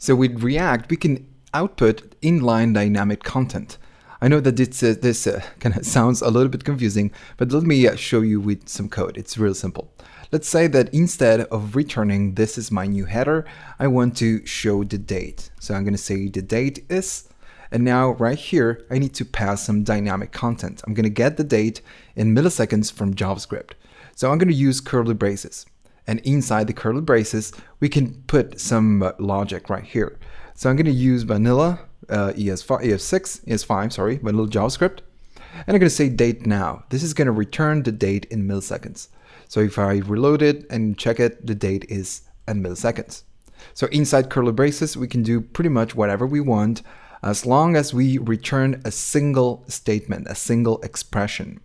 So with React, we can output inline dynamic content. I know that this kind of sounds a little bit confusing, but let me show you with some code. It's real simple. Let's say that instead of returning "this is my new header," I want to show the date. So I'm going to say the date is, and now right here, I need to pass some dynamic content. I'm going to get the date in milliseconds from JavaScript. So I'm going to use curly braces. And inside the curly braces, we can put some logic right here. So I'm going to use vanilla ES5, sorry, vanilla JavaScript. And I'm going to say date now. This is going to return the date in milliseconds. So if I reload it and check it, the date is at milliseconds. So inside curly braces, we can do pretty much whatever we want as long as we return a single statement, a single expression.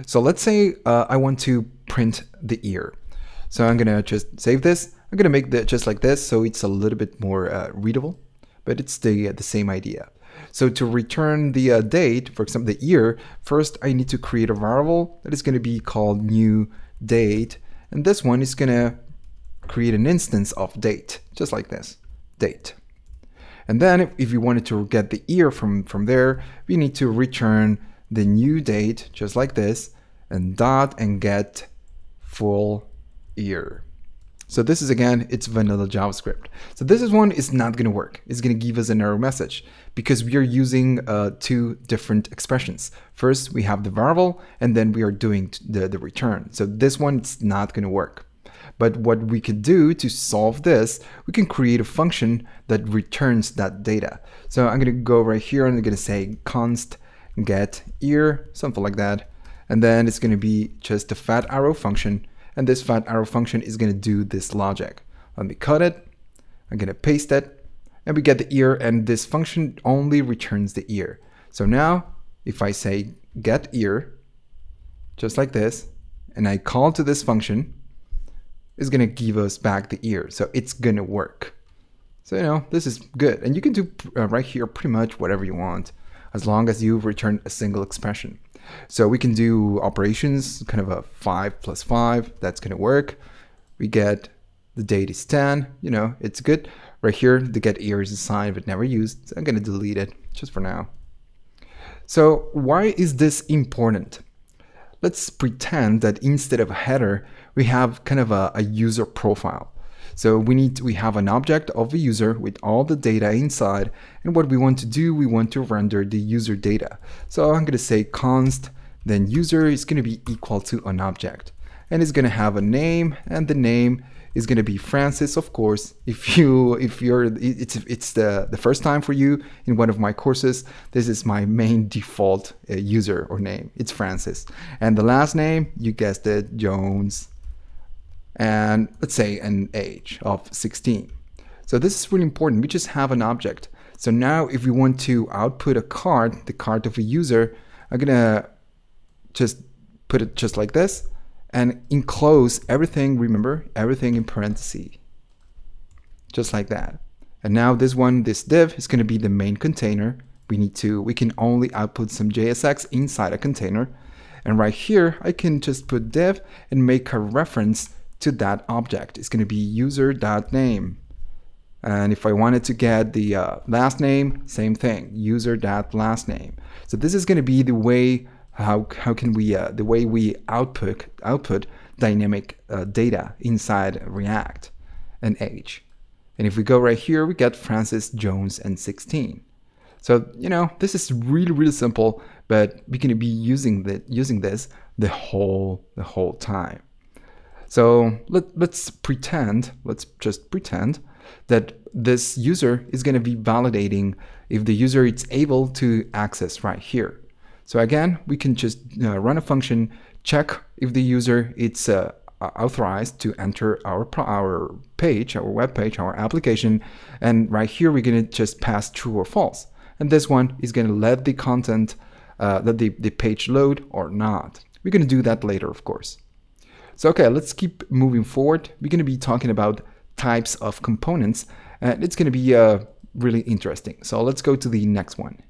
So let's say I want to print the year. So I'm gonna just save this. I'm gonna make it just like this, so it's a little bit more readable, but it's the same idea. So to return the date, for example, the year, first I need to create a variable that is gonna be called new date, and this one is gonna create an instance of date, just like this, date. And then if you wanted to get the year from there, we need to return the new date, just like this, and dot and get full year. So this is, again, it's vanilla JavaScript. So this one is not going to work. It's going to give us an error message because we are using two different expressions. First, we have the variable, and then we are doing the return. So this one is not going to work. But what we could do to solve this, we can create a function that returns that data. So I'm going to go right here and I'm going to say const get year, something like that. And then it's going to be just a fat arrow function. And this fat arrow function is going to do this logic. Let me cut it. I'm going to paste it. And we get the year, and this function only returns the year. So now, if I say get year, just like this, and I call to this function, it's going to give us back the year. So it's going to work. So, this is good. And you can do right here pretty much whatever you want, as long as you return a single expression. So we can do operations, kind of a 5 plus 5, that's going to work. We get the date is 10, it's good. Right here, the get year is assigned but never used. So I'm going to delete it just for now. So why is this important? Let's pretend that instead of a header, we have kind of a user profile. So we have an object of a user with all the data inside, and what we want to do, we want to render the user data. So I'm going to say const, then user is going to be equal to an object, and it's going to have a name, and the name is going to be Francis, of course. It's the first time for you in one of my courses, this is my main default user or name. It's Francis, and the last name, you guessed it, Jones. And let's say an age of 16. So this is really important. We just have an object. So now if we want to output a card, the card of a user, I'm gonna just put it just like this and enclose everything, remember, everything in parentheses. Just like that. And now this div is gonna be the main container. We can only output some JSX inside a container. And right here, I can just put div and make a reference to that object. It's going to be user.name. And if I wanted to get the last name, same thing, user.last name. So this is going to be the way the way we output dynamic data inside React and age. And if we go right here, we get Francis, Jones, and 16. So this is really, really simple, but we're going to be using this the whole time. So let's just pretend that this user is going to be validating if the user is able to access right here. So again, we can just run a function, check if the user is authorized to enter our page, our web page, our application, and right here we're going to just pass true or false. And this one is going to let the content, let the page load or not. We're going to do that later, of course. So okay, let's keep moving forward. We're going to be talking about types of components, and it's going to be really interesting. So let's go to the next one.